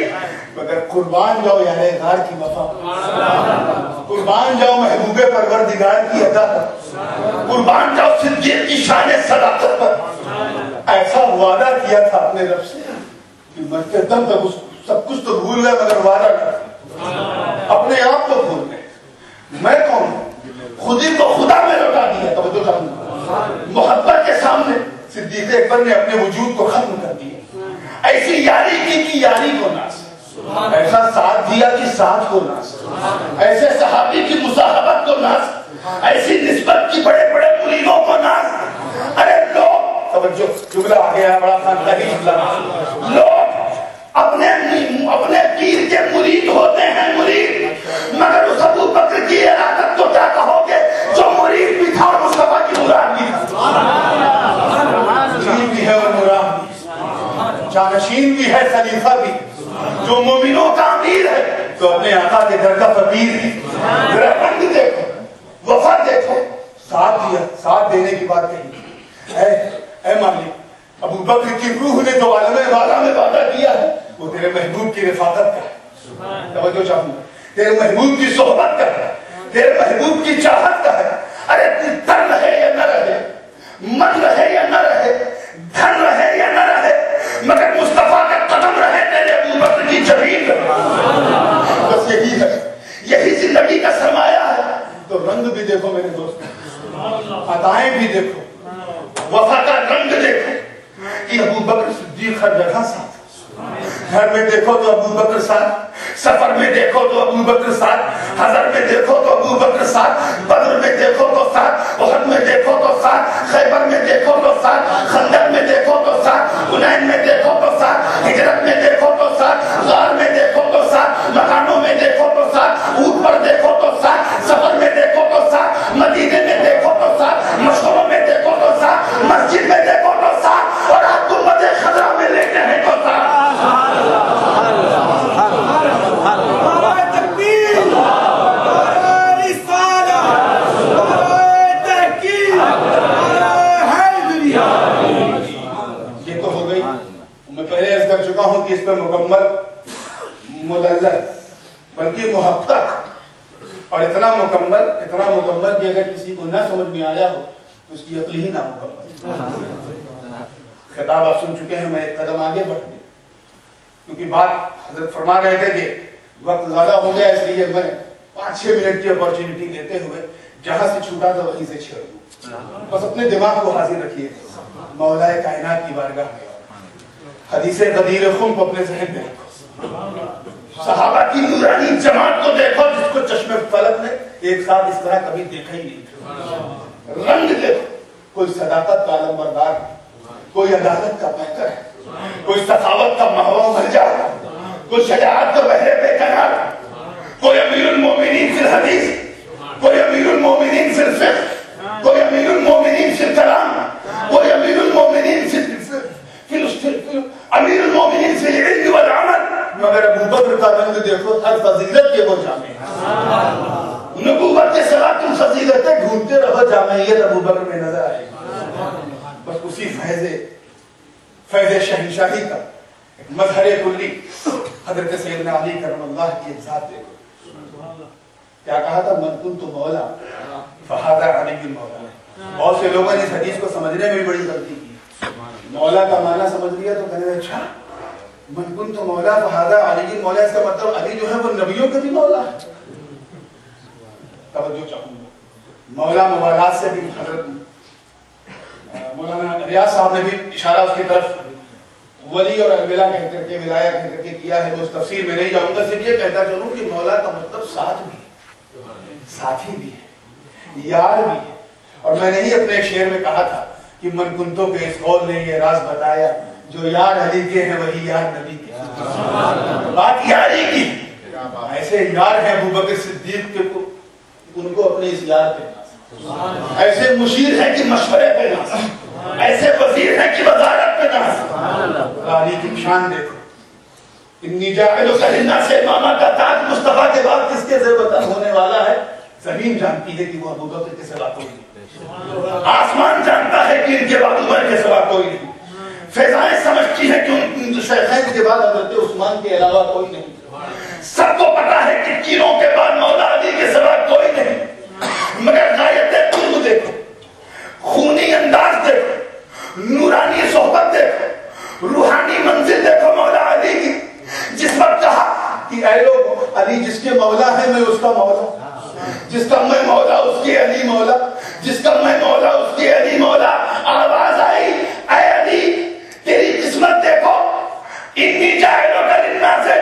مگر قربان جاؤ یار غار کی وفا، قربان جاؤ محبوب پروردگار کی ادا پر، قربان جاؤ صدیق کی شان صداقت پر۔ ایسا وعدہ کیا تھا اپنے رب سے کہ مرتے دم تک سب کچھ تو بھول گئے مگر وعدہ کر اپنے آپ کو بھول گئے۔ میں کون ہوں؟ خود ہی کو خدا میں لوٹا دیا۔ توجہ کرنا، محبت کے سامنے صدیق اکبر نے اپنے وجود کو ختم کر دیا۔ ایسی یاری کی کہ یاری کو ناس، ایسا ساتھ دیا کہ ساتھ کو ناس، ایسے صحابی کی مصاحبت کو ناس، ایسی نسبت کی بڑے بڑے مریدوں کو ناس۔ ارے لوگ، توجہ، جملہ آ گیا بڑا خاندانی جملہ، لوگ اپنے پیر کے مرید ہوتے ہیں، مرید، مگر اس ابو بکر کی ارادت کو کیا کہو گے جو مرید بھی تھا اور مصطفیٰ کی مراد بھی تھا، مرید بھی ہے اور مراد بھی، جانشین بھی ہے خلیفہ بھی، جو مومنوں کا امیر ہے تو اپنے آقا کے در کا فقیر ہے۔ ذرا رنگ دیکھو، وفا دیکھو، ساتھ دیا، ساتھ دینے کی بات کہی، اے مالک، ابو بکر کی روح نے جو عالم والا میں وعدہ کیا ہے وہ تیرے محبوب کی رفاقت کا ہے، توجہ چاہوں گا، تیرے محبوب کی صحبت کا ہے، تیرے محبوب کی چاہت کا ہے۔ ارے تن رہے یا نہ رہے، من رہے یا نہ رہے، دھن رہے یا نہ رہے، مگر مصطفیٰ کا قدم رہے تیرے ابو بکر کی جبین رہے، بس یہی ہے، یہی زندگی کا سرمایہ ہے۔ تو رنگ بھی دیکھو میرے دوست، عطائیں بھی دیکھو، وفا کا رنگ دیکھو کہ ابو بکر صدیق ہر جگہ ساتھ، گھر میں دیکھو تو ابو بکر ساتھ، سفر میں دیکھو تو ابو بکر ساتھ، حضر میں دیکھو تو ابو بکر ساتھ، بدر میں دیکھو تو ساتھ، احد میں دیکھو تو ساتھ، خیبر میں دیکھو تو ساتھ، خندق میں دیکھو تو ساتھ، حنین میں دیکھو تو ساتھ، ہجرت میں دیکھو تو ساتھ، غار میں دیکھو تو ساتھ، مکانوں میں دیکھو تو ساتھ، اونٹ پر دیکھو تو ساتھ، سفر میں دیکھو تو ساتھ، مدینے میں دیکھو تو ساتھ، مشوروں میں دیکھو تو ساتھ، مسجد میں دیکھو تو ساتھ، اور آپ کو مدے خضرہ میں لیتے ہیں تو ساتھ۔ چکا ہوں کہ اس پہ مکمل مدلل بلکہ محقق، اور اتنا مکمل کہ اگر کسی کو نہ سمجھ میں آیا ہو تو اس کی عقل ہی نہ مکمل۔ خطاب آپ سن چکے ہیں، میں ایک قدم آگے بڑھ گیا کیونکہ بات حضرت فرما رہے تھے کہ وقت زیادہ ہو گیا، اس لیے میں 5-6 منٹ کی اپورچونٹی دیتے ہوئے جہاں سے چھوٹا تھا وہیں سے چھوڑ دوں۔ بس اپنے دماغ کو حاضر رکھیے مولا کائنات کی بارگاہ میں، حدیث غدیر خم کو اپنے ذہن میں رکھو، صحابہ کی نورانی جماعت کو دیکھو جس کو چشم فلک نے ایک ساتھ اس طرح کبھی دیکھا ہی نہیں، رنگ دیکھو، کوئی صداقت کا علم بردار ہے، کوئی عدالت کا پیکر ہے، کوئی سخاوت کا مہوا مرجع ہے، کوئی شجاعت کا بہرے بے قرار، کوئی امیر المومنین فی الحدیث، کوئی امیر المومنین فی الفقہ، کوئی امیر المومنین فی الکلام، کوئی امیر المومنین فی امیر المومنین فی العلم والعمل، مگر ابو بکر کا رنگ دیکھو، ہر فضیلت کے وہ جامع ہیں، نبوت کے سوا تم فضیلتیں ڈھونڈتے رہو، جامعیت ابو بکر میں نظر آئے گی۔ بس اسی فیض شہنشاہی کا مظہر کلی حضرت سیدنا علی کرم اللہ کی ذات دیکھو، کیا کہا تھا؟ من کنت مولا فہذا علی المولا۔ بہت سے لوگوں نے اس حدیث کو سمجھنے میں بڑی غلطی کی، مولا کا معنی سمجھ لیا تو کہنے اچھا من کنت مولا فہذا علی مولا، اس کا مطلب علی جو ہے وہ نبیوں کے بھی مولا ہے۔ توجہ چاہوں گا، مولا موالات سے بھی حضرت مولانا ریاض صاحب نے بھی اشارہ اس کی طرف ولی اور الولا کہہ کر کے ولایہ کہہ کر کے کیا ہے، وہ اس تفسیر میں نہیں جاؤں گا، صرف یہ کہتا چلوں کہ مولا کا مطلب ساتھ بھی ہے، ساتھی بھی ہے، یار بھی ہے۔ اور میں نے ہی اپنے ایک شعر میں کہا تھا کہ من کنتوں کے اس قول نے یہ راز بتایا، جو یار علی کے ہیں وہی یار نبی کے ہیں۔ بات یاری کی، ایسے یار ہیں ابو بکر صدیق کے، ان کو اپنے اس یار پہ ناز، ایسے مشیر ہیں کہ مشورے پہ ناز، ایسے وزیر ہیں کہ وزارت پہ ناز۔ علی کی شان دیکھو، انی جاعلک للناس اماما کا تاج مصطفیٰ کے بعد کس کے زیب ہونے والا ہے؟ زمین جانتی ہے کہ وہ ابو بکر کے سوا کوئی نہیں، آسمان جانتا ہے کہ ان کے بعد عمر کے سوا کوئی نہیں، فضائیں سمجھتی ہے کہ ان شیخین کے بعد حضرت عثمان کے علاوہ کوئی نہیں، سب کو پتا ہے کہ تینوں کے بعد مولا علی کے سوا کوئی نہیں، مگر غایت قرب دیکھو، خونی انداز دیکھو، نورانی صحبت دیکھو، روحانی منزل دیکھو مولا علی کی، جس وقت کہا کہ اے لوگ علی جس کے مولا ہے میں اس کا مولا، جس کا میں مولا اس کے علی مولا، جس کا میں مولا اس کے علی مولا، آواز آئی اے علی تیری قسمت دیکھو، انی جاہلوں کا لننا سے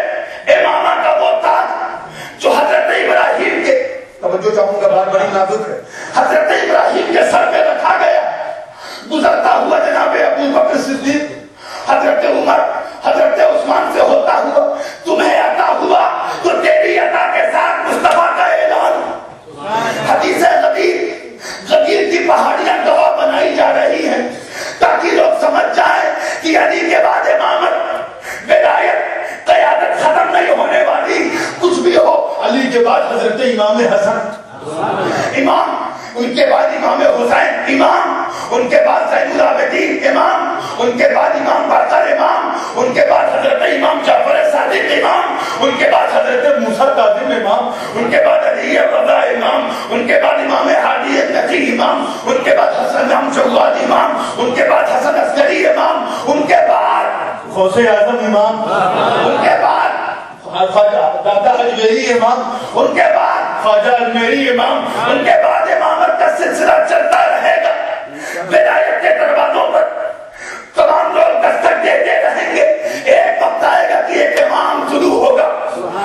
امامہ کا وہ تاج جو حضرت ابراہیم کے، توجہ چاہوں گا بات بڑی نازک ہے، حضرت ابراہیم کے سر پہ رکھا گیا، گزرتا ہوا جناب ابو بکر صدیق، حضرت عمر، حضرت عثمان سے ہوتا ہوا تمہیں عطا ہوا، تو تیری عطا کے ساتھ مصطفیٰ کا اعلان، حدیث غدیر کی پہاڑیاں گواہ بنائی جا رہی ہیں تاکہ لوگ سمجھ جائیں کہ علی کے بعد امامت، ولایت، قیادت ختم نہیں ہونے والی، کچھ بھی ہو علی کے بعد حضرت امام حسن امام، ان کے بعد امام حسین امام، ان کے بعد زین العابدین امام، ان کے بعد امام باقر امام، ان کے بعد حضرت امام جعفر صادق امام، ان کے بعد حضرت موسیٰ کاظم امام، ان کے بعد علی رضا امام، ان کے بعد امام ہادی نقی امام، ان کے بعد حسن ہم جواد امام، ان کے بعد حسن عسکری امام، ان کے بعد غوث اعظم امام، ان کے بعد دادا اجمیری امام، ان کے بعد خواجہ اجمیری امام، ان کے بعد امامت کا سلسلہ چلتا رہے گا، ولایت کے دروازوں پر تمام لوگ دستک دیتے رہیں گے، ایک وقت آئے گا کہ ایک امام شروع ہوگا،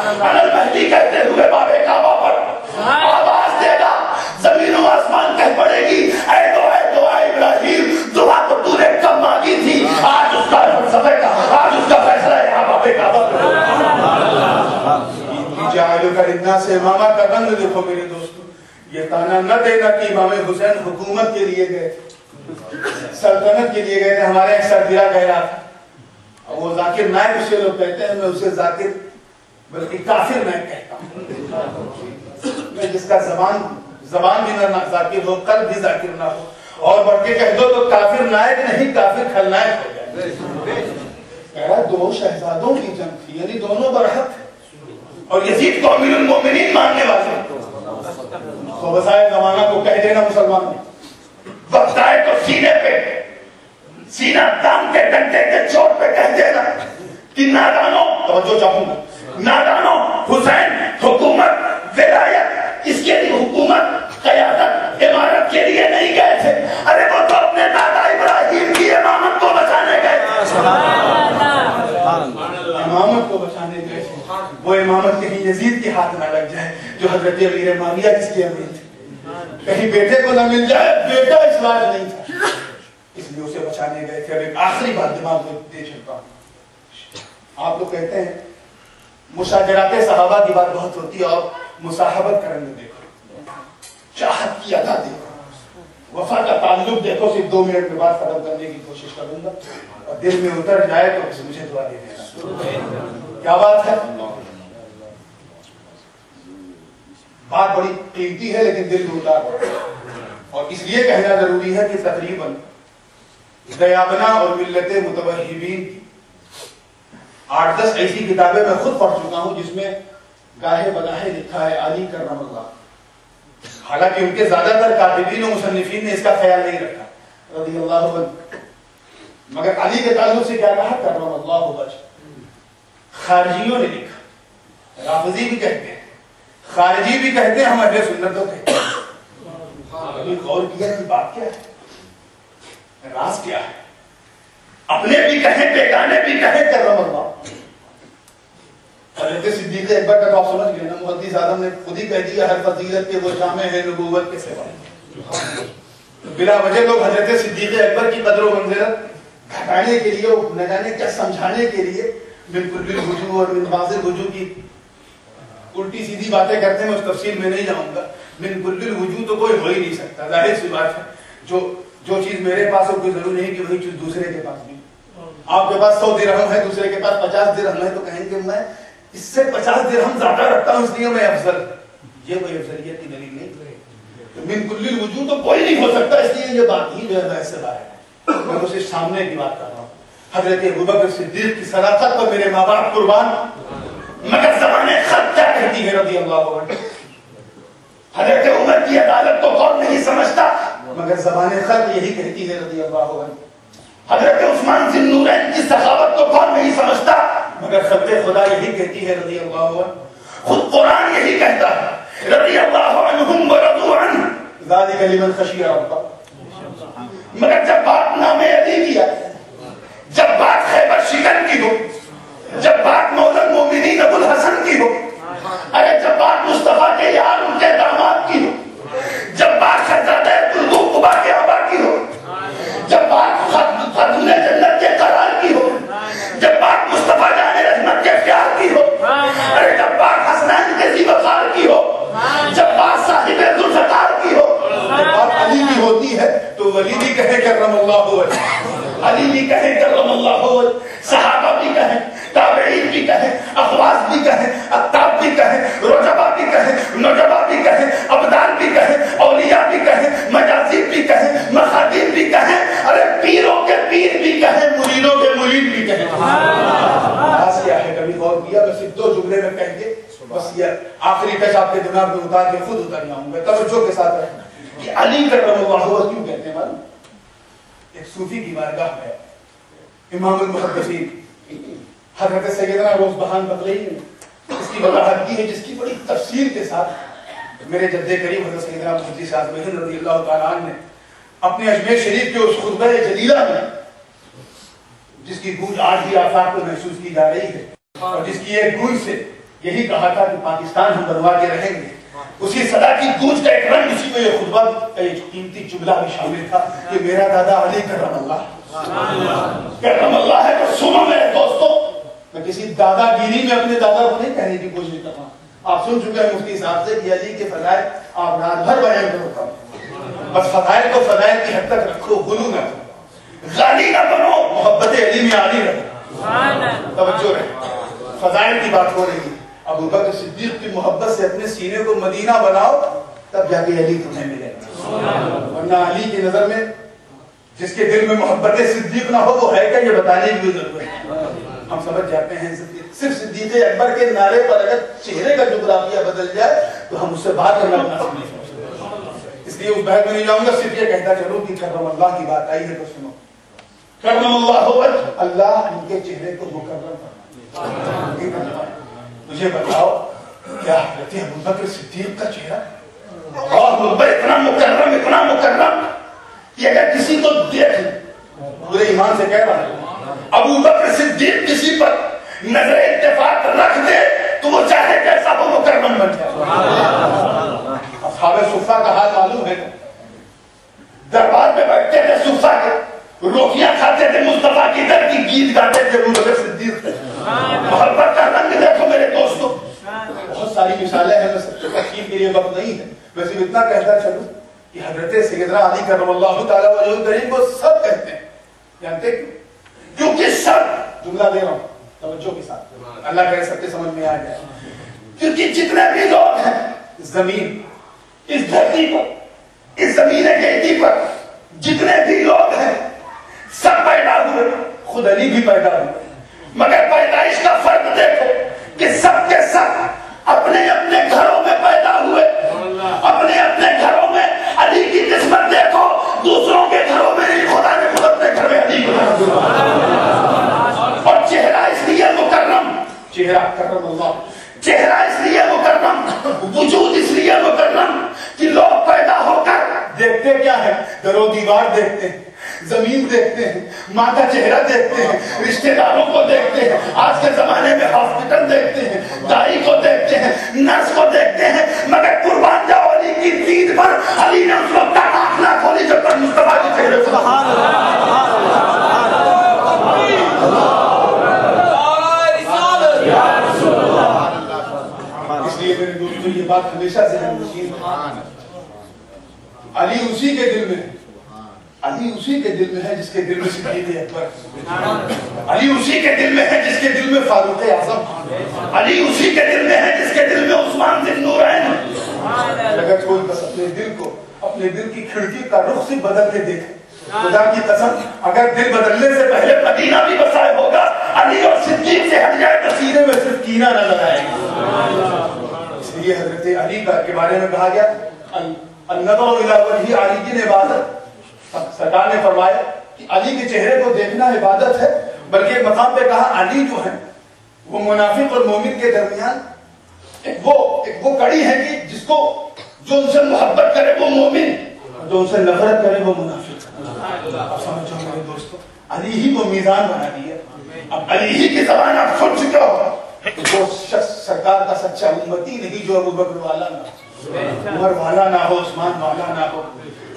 انا المہدی کہتے ہوئے باب کعبہ پر آواز دے گا، زمین و آسمان کہہ پڑے گی اے دعا ابراہیم، دعا تو تو نے کب مانگی تھی، آج اس کا فلسفہ کا، آج اس کا فیصلہ ہے یہاں باب کعبہ پر۔ جعلو کا اتنا سے امامہ کا رنگ دیکھو میرے دوستو، یہ تانا نہ دینا کہ امام حسین حکومت کے لیے گئے تھے، سلطنت کے لیے گئے تھے، ہمارے ایک سردیرہ کہہ رہا تھا، وہ ذاکر نائب اسے لوگ کہتے ہیں، میں اسے ذاکر بلکہ کافر نائب کہتا ہوں، میں جس کا زبان بھی نہ ذاکر ہو، قلب بھی ذاکر نہ ہو، اور بڑھ کے کہہ دو تو کافر نائب نہیں کافر خلنائب ہو جائے۔ کہہ رہا دو شہزادوں کی جنگ تھی، یعنی دونوں برحق تھے، اور یزید کو امیر المومنین ماننے والے، تو بسائے زمانہ کو کہہ دینا مسلمان نے، وقت آئے تو سینے پہ، سینہ دام کے ڈنڈے کے چوٹ پہ کہہ دینا کہ نادانوں، توجہ چاہوں گا، نادانوں، حسین حکومت، ولایت، اس کے لیے حکومت، قیادت، امارت کے لیے نہیں گئے تھے، ارے وہ تو اپنے دادا ابراہیم کی امامت کو بچانے گئے تھے، امامت کو بچانے گئے تھے، وہ امامت کہیں یزید کے ہاتھ نہ لگ جائے جو حضرت امیر معاویہ جس کے امیر تھے، کہیں بیٹے کو نہ مل جائے، بیٹا اس لائق نہیں تھا، اس لیے اسے بچانے گئے تھے۔ اب ایک آخری بات دماغ میں دے چلتا ہوں، آپ لوگ کہتے ہیں مشاجرات صحابہ کی بات بہت ہوتی ہے، اور مصاحبت کرنے دیکھو، چاہت کی ادا دیکھو، وفا کا تعلق دیکھو، صرف 2 منٹ میں بات ختم کرنے کی کوشش کروں گا، اور دل میں اتر جائے تو مجھے دعا دے دینا۔ کیا بات ہے؟ بات بڑی قیمتی ہے لیکن دل میں اتار پڑا، اور اس لیے کہنا ضروری ہے کہ تقریباً دیابنا اور ملت متوہبین کی 8-10 ایسی کتابیں میں خود پڑھ چکا ہوں جس میں گاہے بگاہے لکھا ہے علی کرم اللہ، حالانکہ ان کے زیادہ تر کاتبین و مصنفین نے اس کا خیال نہیں رکھا رضی اللہ عنہ، مگر علی کے تعلق سے کیا کہا کرم اللہ وجہ، خارجیوں نے لکھا، رافضی بھی کہتے ہیں، خارجی بھی کہتے ہیں، ہم اہل سنت تو کہتے ہیں، کبھی غور کیا کہ بات کیا ہے، راز کیا ہے، اپنے بھی کہیں بیگانے بھی کہیں کرم اللہ۔ حضرت صدیق اکبر کا تو آپ سمجھ گئے نا، محدث اعظم نے خود ہی کہہ دیا ہر فضیلت کے وہ جامع ہے نبوت کے سوا، بلا وجہ لوگ حضرت صدیق اکبر کی قدر و منزلت گھٹانے کے لیے، نہ جانے کیا سمجھانے کے لیے من کل الوجوہ اور من بعض الوجوہ کی الٹی سیدھی باتیں کرتے ہیں، میں اس تفصیل میں نہیں جاؤں گا۔ من کل الوجوہ تو کوئی ہو ہی نہیں سکتا، ظاہر سی بات ہے، جو چیز میرے پاس ہو کوئی ضروری نہیں کہ وہی چیز دوسرے کے پاس بھی، آپ کے پاس 100 درہم ہے، دوسرے کے پاس 50 درہم ہے، تو کہیں کہ میں اس سے 50 درہم زیادہ رکھتا ہوں اس لیے میں افضل، یہ کوئی افضلیت کی دلیل نہیں، من کل الوجود تو کوئی نہیں ہو سکتا، اس لیے یہ بات ہی جو ہے بحث سے باہر ہے۔ میں اسے سامنے کی بات کر رہا ہوں، حضرت ابوبکر صدیق کی صداقت پر میرے ماں باپ قربان، مگر زبان خط کیا کہتی ہے رضی اللہ عنہ؟ حضرت عمر کی عدالت کو کون نہیں سمجھتا، مگر زبان خط یہی کہتی ہے رضی اللہ عنہ۔ حضرت عثمان ذی النورین کی سخاوت کو کون نہیں سمجھتا، مگر خلق خدا یہی کہتی ہے رضی اللہ عنہ۔ خود قرآن یہی کہتا ہے رضی اللہ عنہم ورضوا عنہ ذالک لمن خشی ربہ۔ مگر جب بات نام علی کی آئے، جب بات خیبر شکن کی ہو، جب بات مولا المومنین ابو الحسن کی ہو، ارے جب بات مصطفیٰ کے یار ان کے داماد کی ہو، جب بات شہزادہ قلبو قبا کے آبا کی ہو، جب بات خاتون جنت کے قرار کی ہو، جب بات مصطفیٰ جان رحمت کے پیار کی ہو، ارے جب بات حسنین کے ذی وقار کی ہو، جب بات صاحب ذوالفقار کی ہو، جب بات علی کی ہوتی ہے تو ولی بھی کہے کرم اللہ وجہ، علی بھی کہے کرم اللہ وجہ، صحابہ بھی کہیں، تابعین بھی کہیں، اخواص بھی کہیں، اقتاب بھی کہیں، رجبہ بھی کہیں، نجبہ بھی کہیں، ابدال بھی کہیں، اولیاء بھی کہیں، مجازیب بھی کہیں، مخادیم بھی کہیں، ارے پیروں کے پیر بھی کہیں، مریدوں کے مرید بھی کہیں۔ آج کیا ہے کبھی غور کیا؟ بس دو جملے میں کہیں گے، بس یہ آخری کش آپ کے دماغ میں اتار کے خود اتر جاؤں گا، توجہ کے ساتھ رہنا کہ علی کرم اللہ وجہ کیوں کہتے ہیں معلوم؟ ایک صوفی کی بارگاہ میں امام المحدثین حضرت سیدنا روزبہان بقلئی نے اس کی وضاحت کی ہے، جس کی بڑی تفصیل کے ساتھ میرے جد کریم حضرت سیدنا مفتی صاحب محمد رضی اللہ تعالیٰ عنہ نے اپنے اجمیر شریف کے اس خطبہ جلیلہ میں، جس کی گونج آج بھی آفاق کو محسوس کی جا رہی ہے، اور جس کی ایک گونج سے یہی کہا تھا کہ پاکستان ہم بنوا کے رہیں گے، اسی صدا کی گونج کا ایک رنگ، اسی میں یہ خطبہ کا ایک قیمتی جملہ بھی شامل تھا کہ میرا دادا علی کرم اللہ ہے۔ تو سنو میرے دوستو، میں کسی دادا گیری میں اپنے دادا کو نہیں کہنے کی کوشش کر رہا ہوں، آپ سن چکے ہیں مفتی صاحب سے کہ علی کے فضائل آپ رات بھر بیان کرو، بس فضائل کو فضائل کی حد تک رکھو، غلو نہ کرو، غالی نہ بنو، محبت علی میں علی رکھو، توجہ رہے، فضائل کی بات ہو رہی ہے۔ ابو بکر صدیق کی محبت سے اپنے سینے کو مدینہ بناؤ، تب جا کے علی تمہیں ملے گا، ورنہ علی کی نظر میں جس کے دل میں محبت صدیق نہ ہو وہ ہے کیا، یہ بتانے کی ضرورت ہے۔ ہم سمجھ جاتے ہیں صرف صدیق اکبر کے نعرے پر اگر چہرے کا جغرافیہ بدل جائے تو ہم اس سے بات کرنا مناسب نہیں سمجھتے، اس لیے اس بحث میں نہیں جاؤں گا، صرف یہ کہتا چلو کہ کرم اللہ کی بات آئی ہے تو سنو، کرم اللہ وجہ، اللہ ان کے چہرے کو مکرم فرمائے۔ مجھے بتاؤ کیا حضرت ابوبکر صدیق کا چہرہ اور اتنا مکرم کہ اگر کسی کو دیکھ پورے ایمان سے کہہ رہا ہے، ابوبکر صدیق کسی پر نظر اتفاق رکھ دے تو وہ چاہے کیسا ہو مکرم بن جائے۔ اصحاب صفہ کا حال معلوم ہے، دربار میں بیٹھتے تھے صفہ کے، روٹیاں کھاتے تھے، مصطفیٰ کی در کی گیت گاتے تھے ابوبکر صدیق سے۔ محبت کا رنگ دیکھو میرے دوستو، بہت ساری مثالیں ہیں، میں سب سے تفصیل کے لیے وقت نہیں ہے، میں صرف اتنا کہتا چلوں کہ حضرت سیدنا علی کرم اللہ تعالیٰ وجہ کریم کو سب کہتے ہیں، جانتے کیوں؟ کیونکہ سب، جملہ دے رہا ہوں توجہ کے ساتھ، اللہ کرے سب کے سمجھ میں آ جائے، کیونکہ جتنے بھی لوگ ہیں زمین، اس دھرتی پر، اس زمین گہتی پر جتنے بھی لوگ ہیں سب پیدا ہوئے، خود علی بھی پیدا ہوئے، مگر پیدائش کا فرق دیکھو کہ سب کے سب اپنے اپنے گھروں میں پیدا ہوئے، اپنے اپنے گھروں میں علی کی قسمت دیکھو، دوسروں کے گھروں میں نہیں، خدا نے خود اپنے گھر میں علی کو، اور چہرہ اس لیے مکرم، چہرہ کرم اللہ، چہرہ اس لیے مکرم، وجود اس لیے مکرم کہ لوگ پیدا ہو کر دیکھتے کیا ہے، در و دیوار دیکھتے ہیں، زمین دیکھتے ہیں، ماں کا چہرہ دیکھتے ہیں، رشتہ داروں کو دیکھتے ہیں، آج کے زمانے میں ہاسپٹل دیکھتے ہیں، دائی کو دیکھتے ہیں، نرس کو دیکھتے ہیں، مگر قربان جاؤ علی کی دید پر علی نے اس وقت تک آنکھ نہ کھولی جب تک مصطفیٰ کے چہرے کو۔ اس لیے میرے دوستوں یہ بات ہمیشہ ذہن نشین ہے، علی اسی کے دل میں ہے، علی اسی کے دل میں ہے جس کے دل میں صدیق اکبر، علی اسی کے دل میں ہے جس کے دل میں فاروق اعظم، علی اسی کے دل میں ہے جس کے دل میں عثمان ذی النورین، اگر کوئی بس اپنے دل کو اپنے دل کی کھڑکی کا رخ سے بدل کے دیکھے، خدا کی قسم اگر دل بدلنے سے پہلے مدینہ بھی بسائے ہوگا، علی اور صدیق سے ہٹ جائے تو سینے میں صرف کینہ نظر آئے گا۔ اس لیے حضرت علی کے بارے میں کہا گیا النظر الی وجہ علی عبادت، سرکار نے فرمایا کہ علی کے چہرے کو دیکھنا عبادت ہے، بلکہ مقام پہ کہا علی جو ہے وہ منافق اور مومن کے درمیان ایک وہ کڑی ہے کہ جس کو جو ان سے محبت کرے وہ مومن، جو ان سے نفرت کرے وہ منافق۔ آپ سمجھو میرے دوستو، علی ہی کو میزان بنا دیا۔ اب علی ہی کی زبان آپ سن چکے ہو، وہ شخص سرکار کا سچا امتی نہیں جو ابو بکر والا نہ ہو، عمر والا نہ ہو، عثمان والا نہ ہو،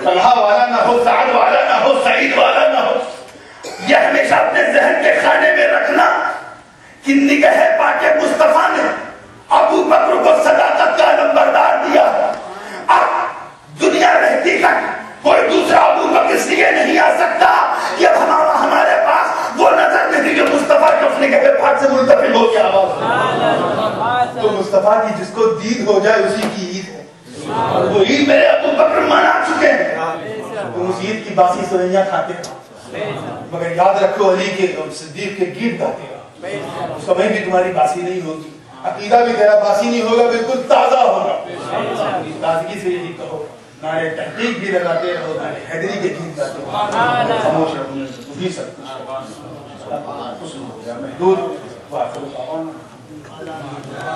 طلحہ والا نہ ہو، سعد والا نہ ہو، سعید والا نہ ہو۔ یہ ہمیشہ اپنے ذہن کے خانے میں رکھنا کہ نگہ پاک مصطفیٰ نے ابو بکر کو صداقت کا نمبردار دیا۔ اب دنیا رہتی تک کوئی دوسرا ابو بکر اس لیے نہیں آ سکتا کہ اب ہمارے پاس وہ نظر نہیں جو مصطفیٰ کے اس نگہ پاک سے منتقل ہو کے آواز تو مصطفیٰ کی جس کو دید ہو جائے اسی کی عید ہے، اور وہ عید میرے ابو بکر منا چکے ہیں۔ تم اس عید کی باسی سوئیاں کھاتے ہو، مگر یاد رکھو علی کے اور صدیق کے گیت گاتے ہو، اس سمے بھی تمہاری باسی نہیں ہوگی، عقیدہ بھی تیرا باسی نہیں ہوگا، بالکل تازہ ہوگا۔ تازگی سے یہی کہو، نعرے تحقیق بھی لگاتے رہو، نعرے حیدری کے گیت گاتے رہو، خاموش رہو، وہی سب کچھ محدود